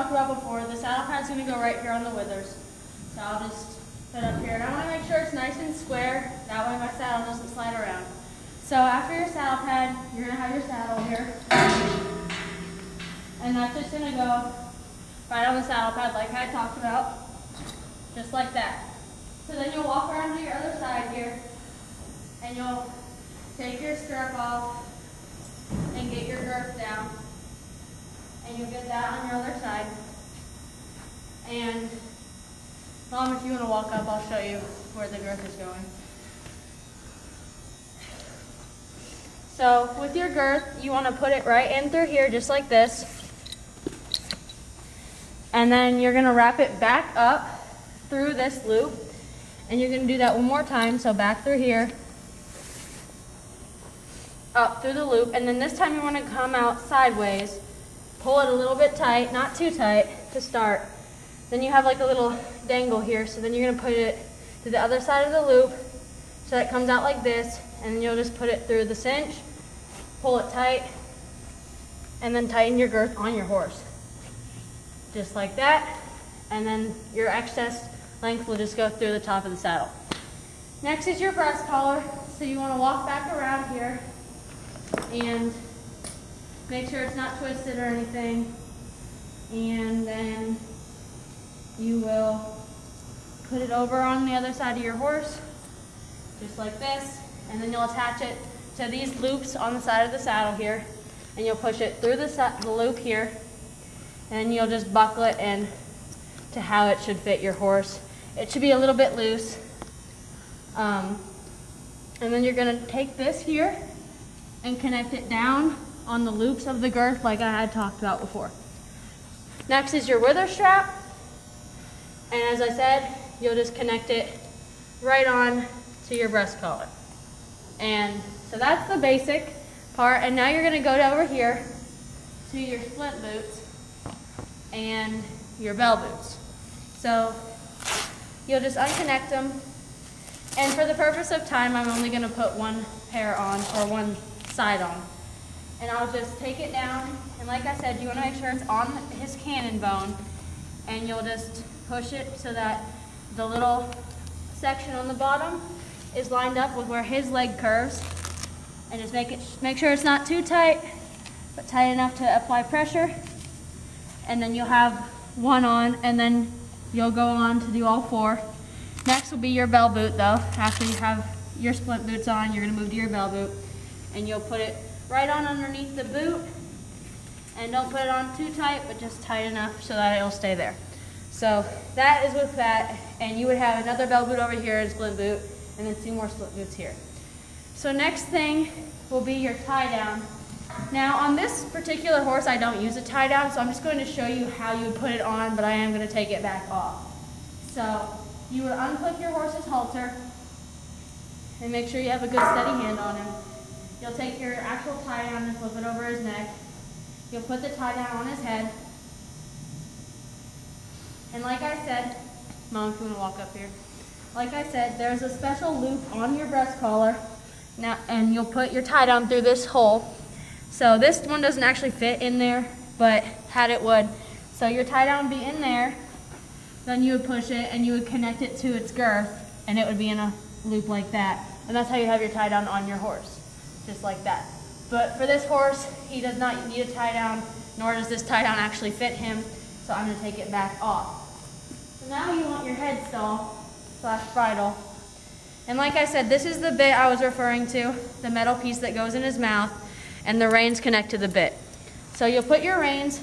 talked about before, the saddle pad's going to go right here on the withers. So I'll just put it up here. And I want to make sure it's nice and square. That way my saddle doesn't slide around. So after your saddle pad, you're going to have your saddle here. And that's just going to go right on the saddle pad like I talked about. Just like that. So then you'll walk around to your other side here. And you'll take your stirrup off and get your girth down. And you'll get that on your other side. And Mom, if you want to walk up, I'll show you where the girth is going. So with your girth, you want to put it right in through here, just like this. And then you're going to wrap it back up through this loop. And you're going to do that one more time. So back through here, up through the loop. And then this time you want to come out sideways. Pull it a little bit tight, not too tight to start. Then you have like a little dangle here. So then you're going to put it to the other side of the loop so that it comes out like this. And then you'll just put it through the cinch, pull it tight, and then tighten your girth on your horse. Just like that. And then your excess length will just go through the top of the saddle. Next is your breast collar. So you want to walk back around here and make sure it's not twisted or anything. And then you will put it over on the other side of your horse, just like this. And then you'll attach it to these loops on the side of the saddle here. And you'll push it through the loop here. And you'll just buckle it in to how it should fit your horse. It should be a little bit loose. And then you're going to take this here and connect it down on the loops of the girth like I had talked about before. Next is your wither strap. And as I said, you'll just connect it right on to your breast collar. And so that's the basic part. And now you're going to go over here to your splint boots and your bell boots. So you'll just unconnect them. And for the purpose of time, I'm only going to put one pair on, or one side on. And I'll just take it down. And like I said, you want to make sure it's on his cannon bone. And you'll just push it so that the little section on the bottom is lined up with where his leg curves. And just make sure it's not too tight, but tight enough to apply pressure. And then you'll have one on, and then you'll go on to do all four. Next will be your bell boot though. After you have your splint boots on, you're gonna move to your bell boot. And you'll put it right on underneath the boot. And don't put it on too tight, but just tight enough so that it'll stay there. So that is with that. And you would have another bell boot over here and splint boot, and then 2 more splint boots here. So next thing will be your tie down. Now on this particular horse, I don't use a tie down, so I'm just going to show you how you would put it on, but I am going to take it back off. So you would unclip your horse's halter and make sure you have a good steady hand on him. You'll take your actual tie down and flip it over his neck. You'll put the tie down on his head. And like I said, Mom, if you want to walk up here. Like I said, there's a special loop on your breast collar. Now, and you'll put your tie down through this hole. So this one doesn't actually fit in there, but had it would. So your tie down would be in there, then you would push it and you would connect it to its girth, and it would be in a loop like that. And that's how you have your tie down on your horse, just like that. But for this horse, he does not need a tie down, nor does this tie down actually fit him, so I'm gonna take it back off. So now you want your head stall / bridle. And like I said, this is the bit I was referring to, the metal piece that goes in his mouth, and the reins connect to the bit. So you'll put your reins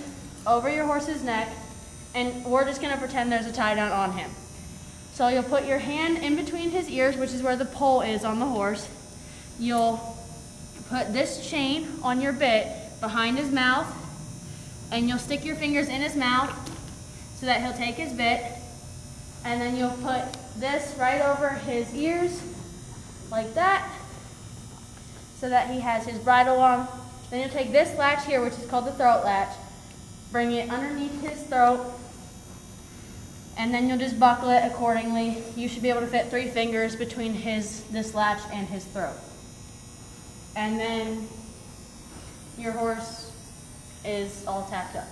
over your horse's neck, and we're just gonna pretend there's a tie down on him. So you'll put your hand in between his ears, which is where the pole is on the horse. You'll put this chain on your bit behind his mouth, and you'll stick your fingers in his mouth so that he'll take his bit, and then you'll put this right over his ears, like that, so that he has his bridle on. Then you'll take this latch here, which is called the throat latch, bring it underneath his throat, and then you'll just buckle it accordingly. You should be able to fit 3 fingers between this latch and his throat. And then your horse is all tacked up.